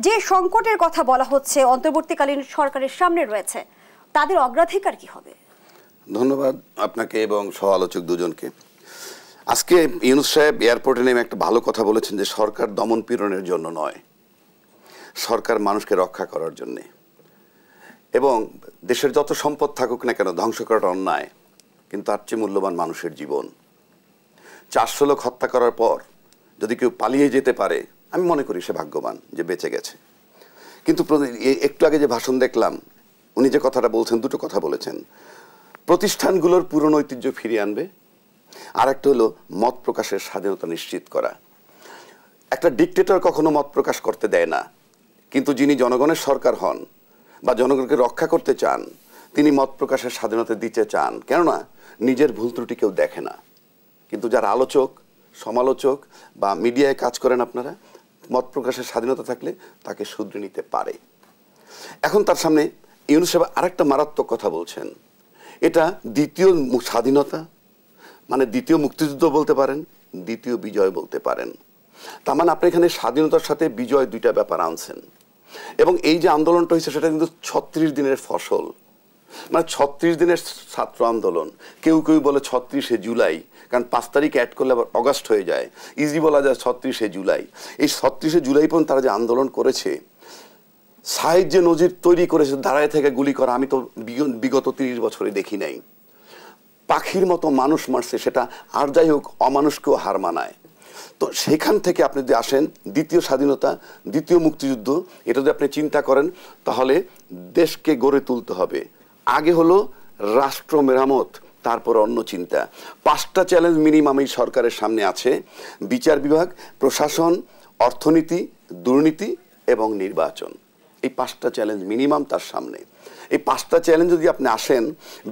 যে সংকটের কথা বলা হচ্ছে অন্তর্বর্তীকালীন সরকারের সামনে রয়েছে, তাদের অগ্রাধিকার কি হবে? ধন্যবাদ আপনাকে এবং সহ আলোচক দুজনকে। আজকে ইউনূস সাহেব এয়ারপোর্টে নেমে একটা ভালো কথা বলেছেন যে সরকার দমন পীড়নের জন্য নয়, সরকার মানুষকে রক্ষা করার জন্যে। এবং দেশের যত সম্পদ থাকুক না কেন ধ্বংস করাটা অন্যায়, কিন্তু তার চেয়ে মূল্যবান মানুষের জীবন। 400 লোক হত্যা করার পর যদি কেউ পালিয়ে যেতে পারে, আমি মনে করি সে ভাগ্যবান যে বেঁচে গেছে। কিন্তু একটু আগে যে ভাষণ দেখলাম, উনি যে কথাটা বলছেন, দুটো কথা বলেছেন। প্রতিষ্ঠানগুলোর পুরনো ঐতিহ্য ফিরিয়ে আনবে, আর একটা হলো মত প্রকাশের স্বাধীনতা নিশ্চিত করা। একটা ডিক্টেটর কখনো মত প্রকাশ করতে দেয় না, কিন্তু যিনি জনগণের সরকার হন বা জনগণকে রক্ষা করতে চান, তিনি মত প্রকাশের স্বাধীনতা দিতে চান। কেননা নিজের ভুল ত্রুটি কেউ দেখে না, কিন্তু যারা আলোচক, সমালোচক বা মিডিয়ায় কাজ করেন আপনারা, মত প্রকাশের স্বাধীনতা থাকলে তাকে শুধরে নিতে পারে। এখন তার সামনে ইউনূস সাহেব আরেকটা মারাত্মক কথা বলছেন। এটা দ্বিতীয় স্বাধীনতা, মানে দ্বিতীয় মুক্তিযুদ্ধ বলতে পারেন, দ্বিতীয় বিজয় বলতে পারেন। তার মানে আপনি এখানে স্বাধীনতার সাথে বিজয় দুইটা ব্যাপার আনছেন। এবং এই যে আন্দোলনটা হয়েছে সেটা কিন্তু 36 দিনের ফসল, মানে 36 দিনের ছাত্র আন্দোলন। কেউ কেউ বলে 36শে জুলাই, কারণ 5 তারিখ অ্যাড করলে আবার অগাস্ট হয়ে যায়, ইজি বলা যায় 36শে জুলাই। এই 36শে জুলাই পর্যন্ত তারা যে আন্দোলন করেছে, সাইদ যে নজির তৈরি করেছে দাঁড়ায় থেকে গুলি করা, আমি তো বিগত 30 বছরে দেখি নাই। পাখির মতো মানুষ মারছে, সেটা আর যাই হোক অমানুষকেও হার মানায়। তো সেখান থেকে আপনি যদি আসেন দ্বিতীয় স্বাধীনতা, দ্বিতীয় মুক্তিযুদ্ধ, এটা যদি আপনি চিন্তা করেন, তাহলে দেশকে গড়ে তুলতে হবে। আগে হলো রাষ্ট্র মেরামত, তারপর অন্য চিন্তা। 5টা চ্যালেঞ্জ মিনিমাম এই সরকারের সামনে আছে: বিচার বিভাগ, প্রশাসন, অর্থনীতি, দুর্নীতি এবং নির্বাচন। এই 5টা চ্যালেঞ্জ মিনিমাম তার সামনে। এই 5টা চ্যালেঞ্জ যদি আপনি আসেন,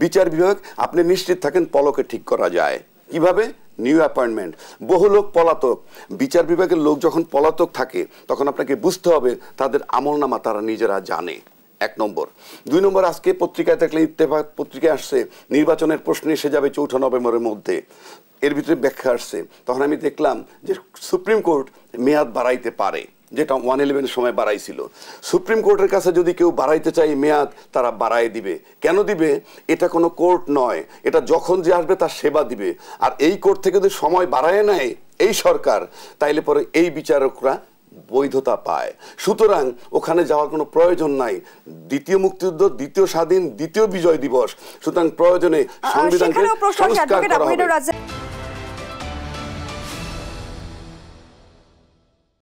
বিচার বিভাগ আপনি নিশ্চিত থাকেন পলকে ঠিক করা যায়। কিভাবে? New appointment. বহু লোক পলাতক, বিচার বিভাগের লোক যখন পলাতক থাকে তখন আপনাকে বুঝতে হবে তাদের আমলনামা তারা নিজেরা জানে, 1 নম্বর। 2 নম্বর, আজকে পত্রিকায় দেখলে, ইত্তেফাক পত্রিকায় আসছে নির্বাচনের প্রশ্ন এসে যাবে 4 নভেম্বরের মধ্যে, এর ভিতরে ব্যাখ্যা আসছে। তখন আমি দেখলাম যে সুপ্রিম কোর্ট মেয়াদ বাড়াইতে পারে, যেটা 111 সময় বাড়াইছিল। সুপ্রিম কোর্টের কাছে যদি কেউ বাড়াইতে চায় মেয়াদ, তারা বাড়াই দিবে। কেন দিবে? এটা কোনো কোর্ট নয়, এটা যখন যে আসবে তার সেবা দিবে। আর এই কোর্ট থেকে যদি সময় বাড়ায় নেয় এই সরকার, তাইলে পরে এই বিচারকরা বৈধতা পায়। সুতরাং ওখানে যাওয়ার কোনো প্রয়োজন নাই। দ্বিতীয় মুক্তিযুদ্ধ, দ্বিতীয় স্বাধীন, দ্বিতীয় বিজয় দিবস। সুতরাং প্রয়োজনে সংবিধানকে সংস্কার করা হবে।